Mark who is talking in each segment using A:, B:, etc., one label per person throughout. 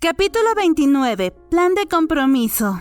A: Capítulo 29. Plan de compromiso.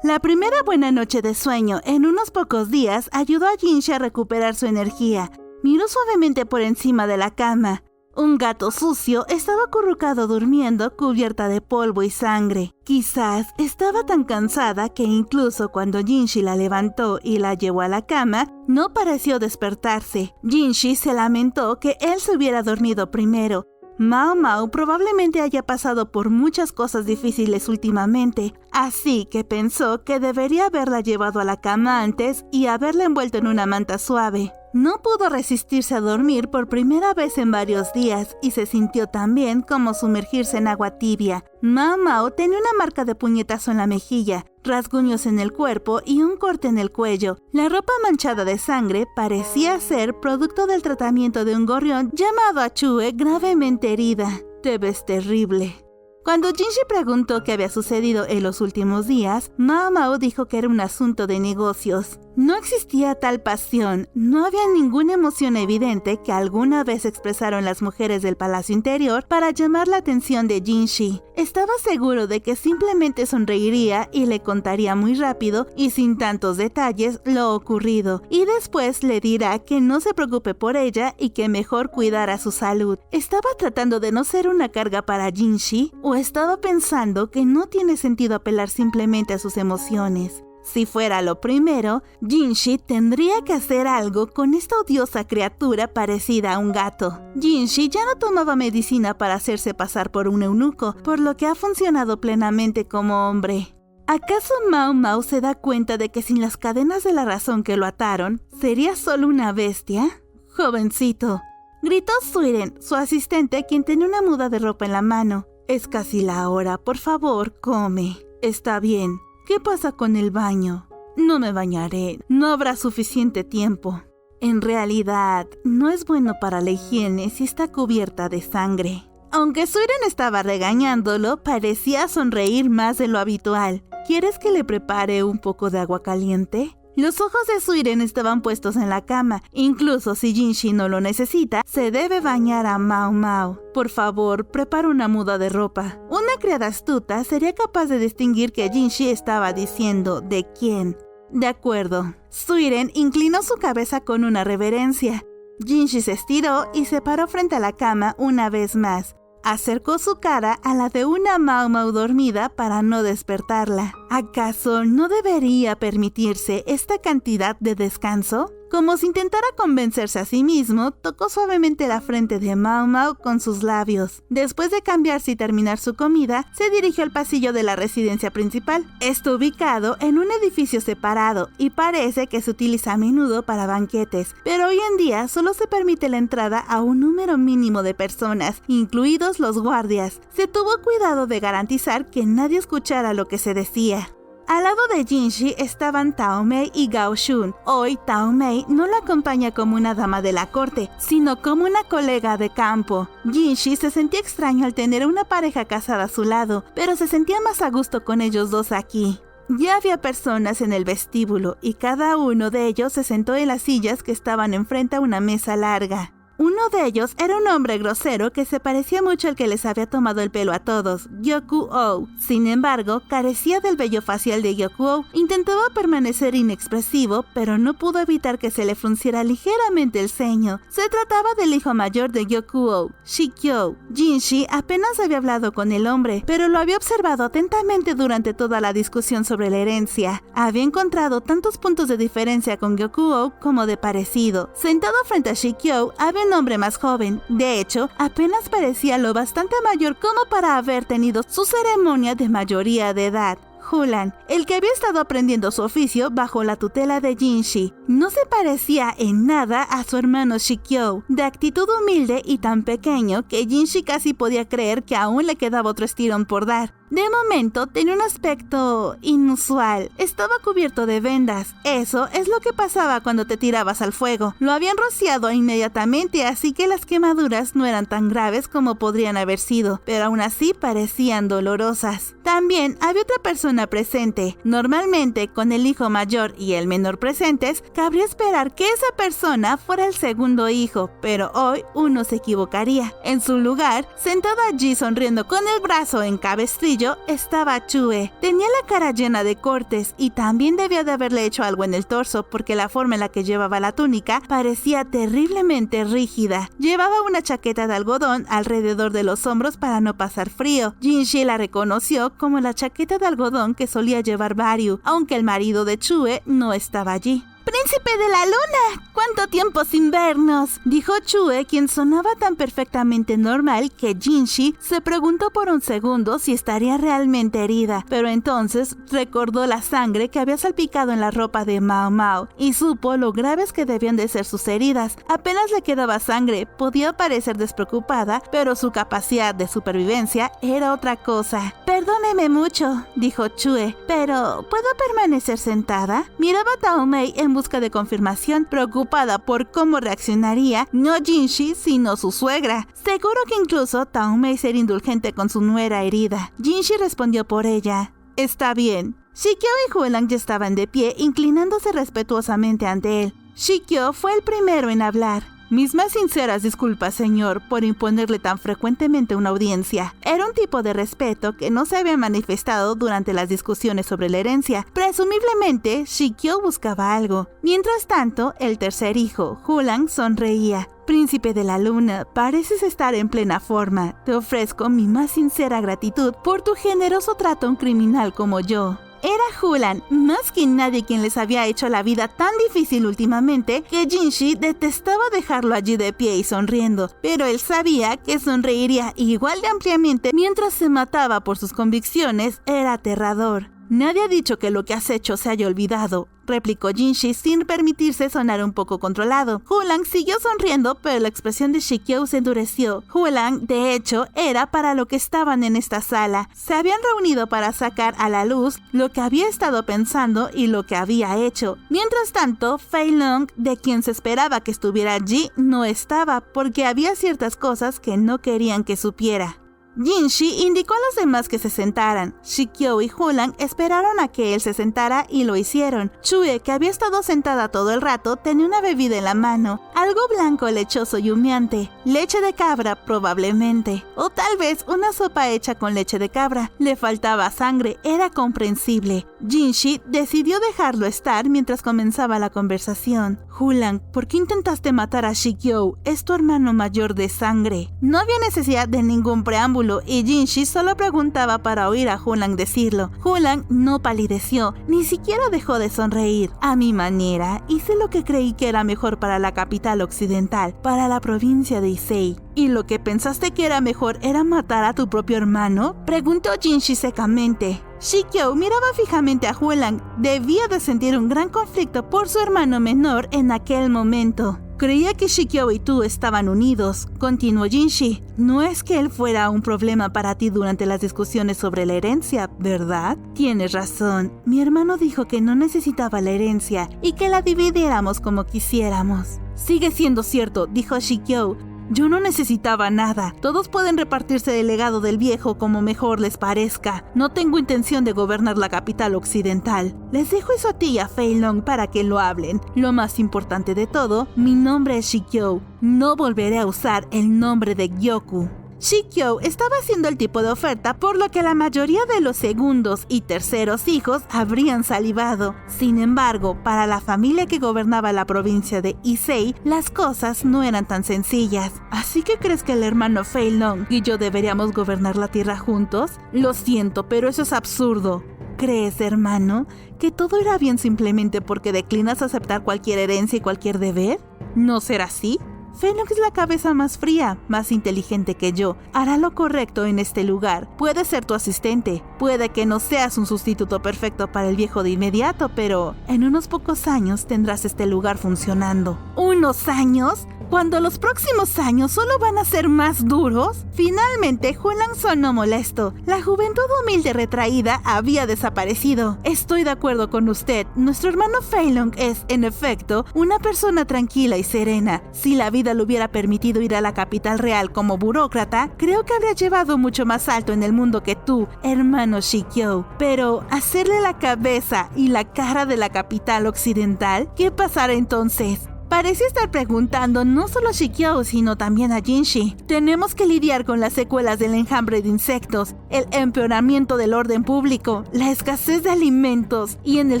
A: La primera buena noche de sueño en unos pocos días ayudó a Jinshi a recuperar su energía. Miró suavemente por encima de la cama. Un gato sucio estaba acurrucado durmiendo, cubierta de polvo y sangre. Quizás estaba tan cansada que incluso cuando Jinshi la levantó y la llevó a la cama, no pareció despertarse. Jinshi se lamentó que él se hubiera dormido primero. Mao Mao probablemente haya pasado por muchas cosas difíciles últimamente, así que pensó que debería haberla llevado a la cama antes y haberla envuelto en una manta suave. No pudo resistirse a dormir por primera vez en varios días y se sintió tan bien como sumergirse en agua tibia. Mao Mao tenía una marca de puñetazo en la mejilla, rasguños en el cuerpo y un corte en el cuello. La ropa manchada de sangre parecía ser producto del tratamiento de un gorrión llamado Achue gravemente herida. «Te ves terrible». Cuando Jinshi preguntó qué había sucedido en los últimos días, Mao Mao dijo que era un asunto de negocios. No existía tal pasión, no había ninguna emoción evidente que alguna vez expresaron las mujeres del palacio interior para llamar la atención de Jinshi. Estaba seguro de que simplemente sonreiría y le contaría muy rápido y sin tantos detalles lo ocurrido, y después le dirá que no se preocupe por ella y que mejor cuidara su salud. ¿Estaba tratando de no ser una carga para Jinshi? ¿O estaba pensando que no tiene sentido apelar simplemente a sus emociones? Si fuera lo primero, Jinshi tendría que hacer algo con esta odiosa criatura parecida a un gato. Jinshi ya no tomaba medicina para hacerse pasar por un eunuco, por lo que ha funcionado plenamente como hombre. ¿Acaso Mao Mao se da cuenta de que sin las cadenas de la razón que lo ataron, sería solo una bestia? «Jovencito», gritó Suiren, su asistente, quien tenía una muda de ropa en la mano. «Es casi la hora, por favor, come». «Está bien. ¿Qué pasa con el baño?» «No me bañaré, no habrá suficiente tiempo». En realidad, no es bueno para la higiene si está cubierta de sangre. Aunque Suiren estaba regañándolo, parecía sonreír más de lo habitual. ¿Quieres que le prepare un poco de agua caliente? Los ojos de Suiren estaban puestos en la cama. Incluso si Jinshi no lo necesita, se debe bañar a Mao Mao. «Por favor, prepara una muda de ropa». Una criada astuta sería capaz de distinguir que Jinshi estaba diciendo «¿de quién?». «De acuerdo». Suiren inclinó su cabeza con una reverencia. Jinshi se estiró y se paró frente a la cama una vez más. Acercó su cara a la de una Mao Mao dormida para no despertarla. ¿Acaso no debería permitirse esta cantidad de descanso? Como si intentara convencerse a sí mismo, tocó suavemente la frente de Mao Mao con sus labios. Después de cambiarse y terminar su comida, se dirigió al pasillo de la residencia principal. Está ubicado en un edificio separado y parece que se utiliza a menudo para banquetes, pero hoy en día solo se permite la entrada a un número mínimo de personas, incluidos los guardias. Se tuvo cuidado de garantizar que nadie escuchara lo que se decía. Al lado de Jinshi estaban Tao Mei y Gao Shun. Hoy Tao Mei no la acompaña como una dama de la corte, sino como una colega de campo. Jinshi se sentía extraño al tener una pareja casada a su lado, pero se sentía más a gusto con ellos dos aquí. Ya había personas en el vestíbulo y cada uno de ellos se sentó en las sillas que estaban enfrente a una mesa larga. Uno de ellos era un hombre grosero que se parecía mucho al que les había tomado el pelo a todos, Gyoku-oh. Sin embargo, carecía del vello facial de Gyoku-oh. Intentaba permanecer inexpresivo, pero no pudo evitar que se le frunciera ligeramente el ceño. Se trataba del hijo mayor de Gyoku-oh, Shikyo. Jinshi apenas había hablado con el hombre, pero lo había observado atentamente durante toda la discusión sobre la herencia. Había encontrado tantos puntos de diferencia con Gyoku-oh como de parecido. Sentado frente a Shikyo, había un hombre más joven. De hecho, apenas parecía lo bastante mayor como para haber tenido su ceremonia de mayoría de edad. Hulan, el que había estado aprendiendo su oficio bajo la tutela de Jinshi, no se parecía en nada a su hermano Shikyo, de actitud humilde y tan pequeño que Jinshi casi podía creer que aún le quedaba otro estirón por dar. De momento tenía un aspecto inusual. Estaba cubierto de vendas. Eso es lo que pasaba cuando te tirabas al fuego. Lo habían rociado inmediatamente, así que las quemaduras no eran tan graves como podrían haber sido, pero aún así parecían dolorosas. También había otra persona presente. Normalmente, con el hijo mayor y el menor presentes, cabría esperar que esa persona fuera el segundo hijo, pero hoy uno se equivocaría. En su lugar, sentado allí sonriendo con el brazo en cabestrillo, estaba Chue. Tenía la cara llena de cortes y también debía de haberle hecho algo en el torso porque la forma en la que llevaba la túnica parecía terriblemente rígida. Llevaba una chaqueta de algodón alrededor de los hombros para no pasar frío. Jinshi la reconoció como la chaqueta de algodón que solía llevar Baryu, aunque el marido de Chue no estaba allí. ¡Príncipe de la luna! ¡Cuánto tiempo sin vernos!, dijo Chue, quien sonaba tan perfectamente normal que Jinshi se preguntó por un segundo si estaría realmente herida, pero entonces recordó la sangre que había salpicado en la ropa de Mao Mao y supo lo graves que debían de ser sus heridas. Apenas le quedaba sangre, podía parecer despreocupada, pero su capacidad de supervivencia era otra cosa. «Perdóneme mucho», dijo Chue, «pero ¿puedo permanecer sentada?». Miraba a Tao Mei en busca de confirmación, preocupada por cómo reaccionaría no Jinshi, sino su suegra. Seguro que incluso Tao Mei sería indulgente con su nuera herida. Jinshi respondió por ella. «Está bien». Shikyo y Hulang ya estaban de pie, inclinándose respetuosamente ante él. Shikyo fue el primero en hablar. «Mis más sinceras disculpas, señor, por imponerle tan frecuentemente una audiencia». Era un tipo de respeto que no se había manifestado durante las discusiones sobre la herencia. Presumiblemente, Shikyo buscaba algo. Mientras tanto, el tercer hijo, Hulang, sonreía. «Príncipe de la luna, pareces estar en plena forma. Te ofrezco mi más sincera gratitud por tu generoso trato a un criminal como yo». Era Hulang, más que nadie, quien les había hecho la vida tan difícil últimamente que Jinshi detestaba dejarlo allí de pie y sonriendo, pero él sabía que sonreiría igual de ampliamente mientras se mataba por sus convicciones. Era aterrador. «Nadie ha dicho que lo que has hecho se haya olvidado», replicó Jinshi sin permitirse sonar un poco controlado. Hulang siguió sonriendo, pero la expresión de Shikyo se endureció. Hulang, de hecho, era para lo que estaban en esta sala. Se habían reunido para sacar a la luz lo que había estado pensando y lo que había hecho. Mientras tanto, Fei Long, de quien se esperaba que estuviera allí, no estaba, porque había ciertas cosas que no querían que supiera. Jinshi indicó a los demás que se sentaran. Shikyo y Hulang esperaron a que él se sentara y lo hicieron. Chue, que había estado sentada todo el rato, tenía una bebida en la mano, algo blanco, lechoso y humeante. Leche de cabra, probablemente. O tal vez una sopa hecha con leche de cabra. Le faltaba sangre, era comprensible. Jinshi decidió dejarlo estar mientras comenzaba la conversación. «Hulang, ¿por qué intentaste matar a Shikyo? Es tu hermano mayor de sangre». No había necesidad de ningún preámbulo y Jinshi solo preguntaba para oír a Hulang decirlo. Hulang no palideció, ni siquiera dejó de sonreír. «A mi manera, hice lo que creí que era mejor para la capital occidental, para la provincia de Issei». «¿Y lo que pensaste que era mejor era matar a tu propio hermano?», preguntó Jinshi secamente. Shikyo miraba fijamente a Hulang. Debía de sentir un gran conflicto por su hermano menor en aquel momento. «Creía que Shikyo y tú estaban unidos», continuó Jinshi. «No es que él fuera un problema para ti durante las discusiones sobre la herencia, ¿verdad?». «Tienes razón. Mi hermano dijo que no necesitaba la herencia y que la dividiéramos como quisiéramos». «Sigue siendo cierto», dijo Shikyo. «Yo no necesitaba nada. Todos pueden repartirse del legado del viejo como mejor les parezca. No tengo intención de gobernar la capital occidental. Les dejo eso a ti y a Fei Long para que lo hablen. Lo más importante de todo, mi nombre es Shikyo. No volveré a usar el nombre de Gyoku». Shikyo estaba haciendo el tipo de oferta por lo que la mayoría de los segundos y terceros hijos habrían salivado. Sin embargo, para la familia que gobernaba la provincia de Issei, las cosas no eran tan sencillas. «¿Así que crees que el hermano Fei Long y yo deberíamos gobernar la tierra juntos? Lo siento, pero eso es absurdo». «¿Crees, hermano, que todo irá bien simplemente porque declinas aceptar cualquier herencia y cualquier deber? ¿No será así? Fei Long es la cabeza más fría, más inteligente que yo. Hará lo correcto en este lugar. Puede ser tu asistente. Puede que no seas un sustituto perfecto para el viejo de inmediato, pero en unos pocos años tendrás este lugar funcionando». «¿Unos años? ¿Cuando los próximos años solo van a ser más duros? Finalmente, Hulan sonó molesto. La juventud humilde retraída había desaparecido. Estoy de acuerdo con usted. Nuestro hermano Fei Long es, en efecto, una persona tranquila y serena. Si la vida le hubiera permitido ir a la capital real como burócrata, creo que habría llevado mucho más alto en el mundo que tú, hermano Shikyo. Pero, hacerle la cabeza y la cara de la capital occidental, ¿qué pasará entonces? Parecía estar preguntando no solo a Shikyo, sino también a Jinshi. Tenemos que lidiar con las secuelas del enjambre de insectos, el empeoramiento del orden público, la escasez de alimentos y en el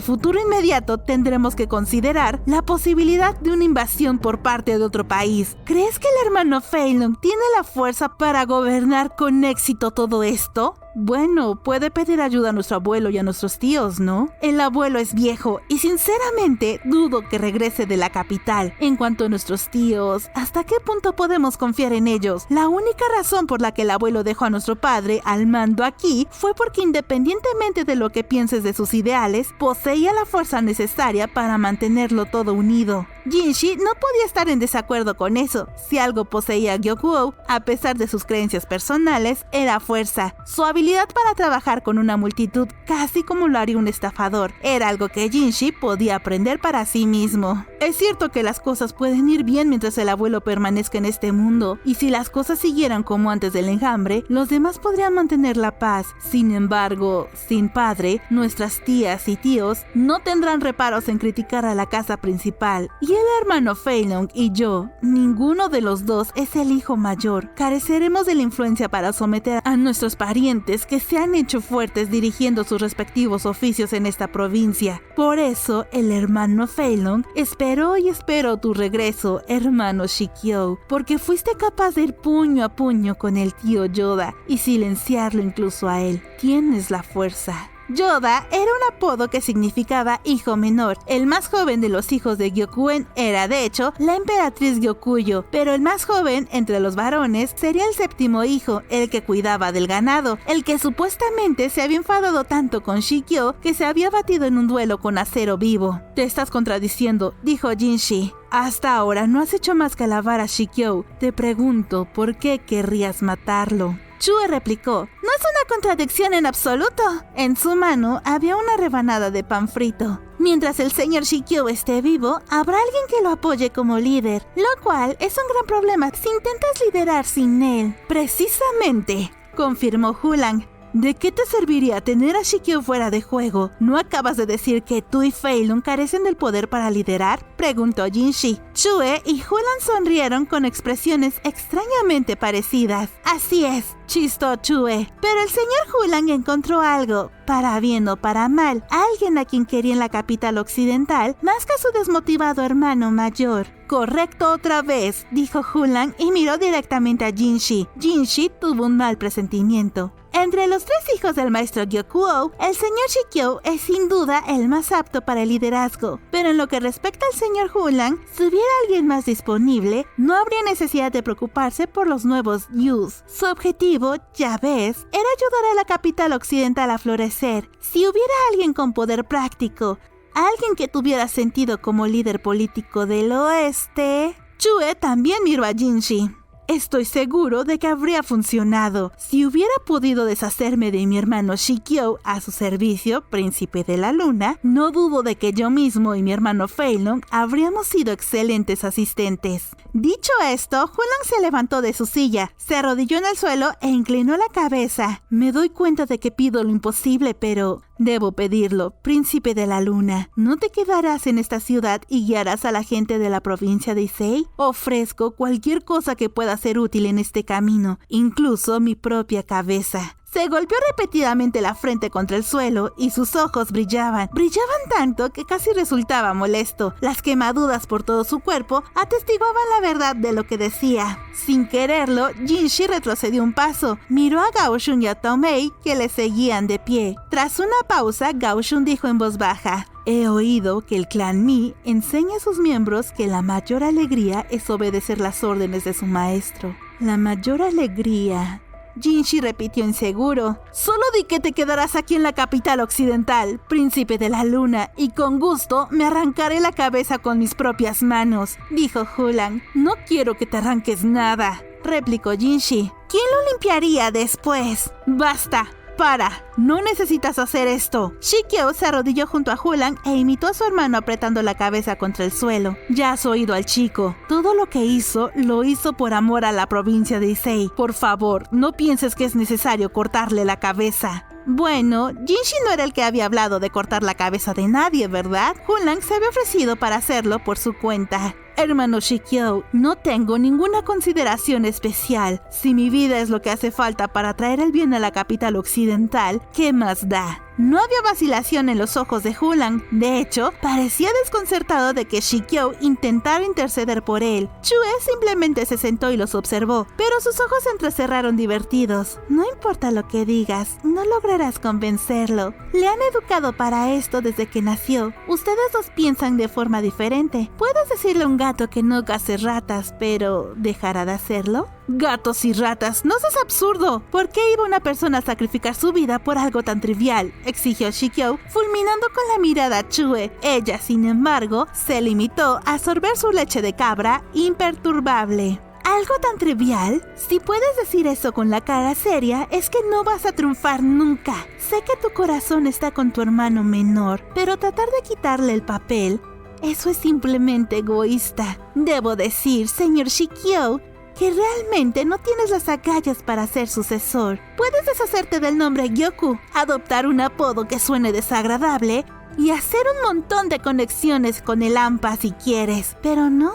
A: futuro inmediato tendremos que considerar la posibilidad de una invasión por parte de otro país. ¿Crees que el hermano Fei Long tiene la fuerza para gobernar con éxito todo esto? Bueno, puede pedir ayuda a nuestro abuelo y a nuestros tíos, ¿no? El abuelo es viejo y sinceramente dudo que regrese de la capital. En cuanto a nuestros tíos, ¿hasta qué punto podemos confiar en ellos? La única razón por la que el abuelo dejó a nuestro padre al mando aquí fue porque independientemente de lo que pienses de sus ideales, poseía la fuerza necesaria para mantenerlo todo unido. Jinshi no podía estar en desacuerdo con eso. Si algo poseía Gyokuo, a pesar de sus creencias personales, era fuerza. Su habilidad para trabajar con una multitud, casi como lo haría un estafador, era algo que Jinshi podía aprender para sí mismo. Es cierto que las cosas pueden ir bien mientras el abuelo permanezca en este mundo, y si las cosas siguieran como antes del enjambre, los demás podrían mantener la paz. Sin embargo, sin padre, nuestras tías y tíos no tendrán reparos en criticar a la casa principal. Y el hermano Fei Long y yo, ninguno de los dos es el hijo mayor. Careceremos de la influencia para someter a nuestros parientes que se han hecho fuertes dirigiendo sus respectivos oficios en esta provincia. Por eso, el hermano Fei Long esperó y esperó tu regreso, hermano Shikyo, porque fuiste capaz de ir puño a puño con el tío Yoda y silenciarlo incluso a él. Tienes la fuerza. Yoda era un apodo que significaba hijo menor. El más joven de los hijos de Gyokuen era, de hecho, la emperatriz Gyokuyo, pero el más joven entre los varones sería el séptimo hijo, el que cuidaba del ganado, el que supuestamente se había enfadado tanto con Shikyo que se había batido en un duelo con acero vivo. Te estás contradiciendo, dijo Jinshi. Hasta ahora no has hecho más que alabar a Shikyo. Te pregunto, ¿por qué querrías matarlo? Chue replicó, no es una contradicción en absoluto. En su mano había una rebanada de pan frito. Mientras el señor Shikyo esté vivo, habrá alguien que lo apoye como líder, lo cual es un gran problema si intentas liderar sin él. Precisamente, confirmó Hulan. ¿De qué te serviría tener a Shikyo fuera de juego? ¿No acabas de decir que tú y Fei Long carecen del poder para liderar? Preguntó Jinshi. Chue y Hulan sonrieron con expresiones extrañamente parecidas. Así es, chistó Chue. Pero el señor Hulan encontró algo, para bien o para mal, alguien a quien quería en la capital occidental, más que a su desmotivado hermano mayor. Correcto otra vez, dijo Hulan y miró directamente a Jinshi. Jinshi tuvo un mal presentimiento. Entre los tres hijos del maestro Gyokuo, el señor Shikyo es sin duda el más apto para el liderazgo. Pero en lo que respecta al señor Hulan, si hubiera alguien más disponible, no habría necesidad de preocuparse por los nuevos Yus. Su objetivo, ya ves, era ayudar a la capital occidental a florecer. Si hubiera alguien con poder práctico, alguien que tuviera sentido como líder político del oeste... Chue también miró a Jinshi. Estoy seguro de que habría funcionado. Si hubiera podido deshacerme de mi hermano Shikyo a su servicio, príncipe de la luna, no dudo de que yo mismo y mi hermano Fei Long habríamos sido excelentes asistentes. Dicho esto, Hulan se levantó de su silla, se arrodilló en el suelo e inclinó la cabeza. Me doy cuenta de que pido lo imposible, pero debo pedirlo. Príncipe de la luna, ¿no te quedarás en esta ciudad y guiarás a la gente de la provincia de Issei? Ofrezco cualquier cosa que pueda ser útil en este camino, incluso mi propia cabeza. Se golpeó repetidamente la frente contra el suelo y sus ojos brillaban tanto que casi resultaba molesto. Las quemaduras por todo su cuerpo atestiguaban la verdad de lo que decía. Sin quererlo, Jinshi retrocedió un paso, miró a Gao Shun y a Tao Mei que le seguían de pie. Tras una pausa, Gao Shun dijo en voz baja: he oído que el clan Mi enseña a sus miembros que la mayor alegría es obedecer las órdenes de su maestro. La mayor alegría... Jinshi repitió inseguro. Solo di que te quedarás aquí en la capital occidental, príncipe de la luna, y con gusto me arrancaré la cabeza con mis propias manos, dijo Hulang. No quiero que te arranques nada, replicó Jinshi. ¿Quién lo limpiaría después? Basta. ¡Para! ¡No necesitas hacer esto! Shikyo se arrodilló junto a Hulang e imitó a su hermano apretando la cabeza contra el suelo. Ya has oído al chico. Todo lo que hizo, lo hizo por amor a la provincia de Issei. Por favor, no pienses que es necesario cortarle la cabeza. Bueno, Jinshi no era el que había hablado de cortar la cabeza de nadie, ¿verdad? Hulang se había ofrecido para hacerlo por su cuenta. Hermano Shikyo, no tengo ninguna consideración especial. Si mi vida es lo que hace falta para traer el bien a la capital occidental, ¿qué más da? No había vacilación en los ojos de Hulang. De hecho, parecía desconcertado de que Shikyo intentara interceder por él. Chue simplemente se sentó y los observó, pero sus ojos se entrecerraron divertidos. No importa lo que digas, no lograrás convencerlo. Le han educado para esto desde que nació. Ustedes dos piensan de forma diferente. Puedes decirle a un gato que no case ratas, pero ¿dejará de hacerlo? Gatos y ratas, no seas absurdo. ¿Por qué iba una persona a sacrificar su vida por algo tan trivial?, exigió Shikyo, fulminando con la mirada a Chue. Ella, sin embargo, se limitó a sorber su leche de cabra imperturbable. ¿Algo tan trivial? Si puedes decir eso con la cara seria, es que no vas a triunfar nunca. Sé que tu corazón está con tu hermano menor, pero tratar de quitarle el papel, eso es simplemente egoísta. Debo decir, señor Shikyo, que realmente no tienes las agallas para ser sucesor. Puedes deshacerte del nombre Gyoku, adoptar un apodo que suene desagradable y hacer un montón de conexiones con el AMPA si quieres, pero no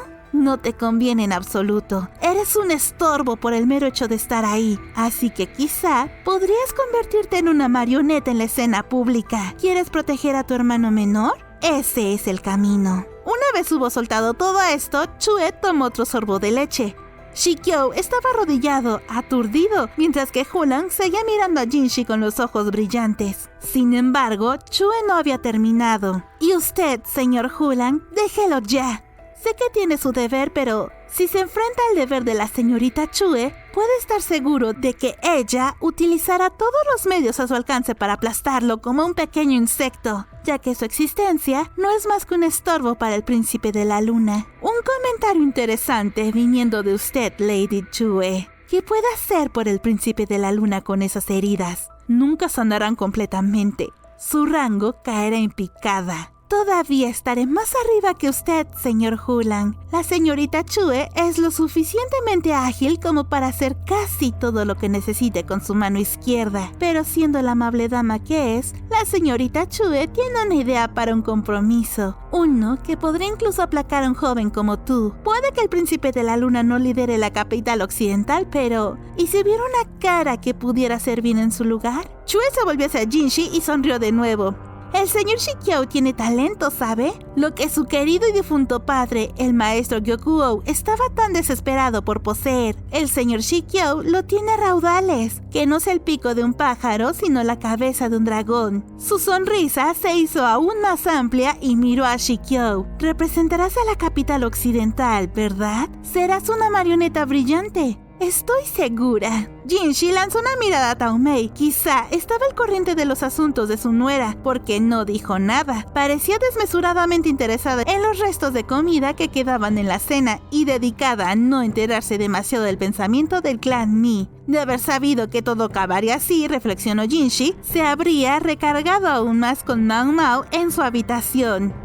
A: te conviene en absoluto. Eres un estorbo por el mero hecho de estar ahí, así que quizá podrías convertirte en una marioneta en la escena pública. ¿Quieres proteger a tu hermano menor? Ese es el camino. Una vez hubo soltado todo esto, Chue tomó otro sorbo de leche. Shikyo estaba arrodillado, aturdido, mientras que Hulang seguía mirando a Jinshi con los ojos brillantes. Sin embargo, Chue no había terminado. Y usted, señor Hulang, déjelo ya. Sé que tiene su deber, pero si se enfrenta al deber de la señorita Chue, puede estar seguro de que ella utilizará todos los medios a su alcance para aplastarlo como un pequeño insecto, ya que su existencia no es más que un estorbo para el príncipe de la luna. Un comentario interesante viniendo de usted, Lady Chue. ¿Qué puede hacer por el príncipe de la luna con esas heridas? Nunca sanarán completamente. Su rango caerá en picada. Todavía estaré más arriba que usted, señor Hulang. La señorita Chue es lo suficientemente ágil como para hacer casi todo lo que necesite con su mano izquierda. Pero siendo la amable dama que es, la señorita Chue tiene una idea para un compromiso. Uno que podría incluso aplacar a un joven como tú. Puede que el príncipe de la luna no lidere la capital occidental, pero ¿y si hubiera una cara que pudiera ser bien en su lugar? Chue se volvió hacia Jinshi y sonrió de nuevo. El señor Shikyo tiene talento, ¿sabe? Lo que su querido y difunto padre, el maestro Gyokuo, estaba tan desesperado por poseer. El señor Shikyo lo tiene a raudales, que no es el pico de un pájaro, sino la cabeza de un dragón. Su sonrisa se hizo aún más amplia y miró a Shikyo. Representarás a la capital occidental, ¿verdad? Serás una marioneta brillante. Estoy segura. Jinshi lanzó una mirada a Taomei. Quizá estaba al corriente de los asuntos de su nuera, porque no dijo nada. Parecía desmesuradamente interesada en los restos de comida que quedaban en la cena y dedicada a no enterarse demasiado del pensamiento del clan Mi. De haber sabido que todo acabaría así, reflexionó Jinshi, se habría recargado aún más con Mao Mao en su habitación.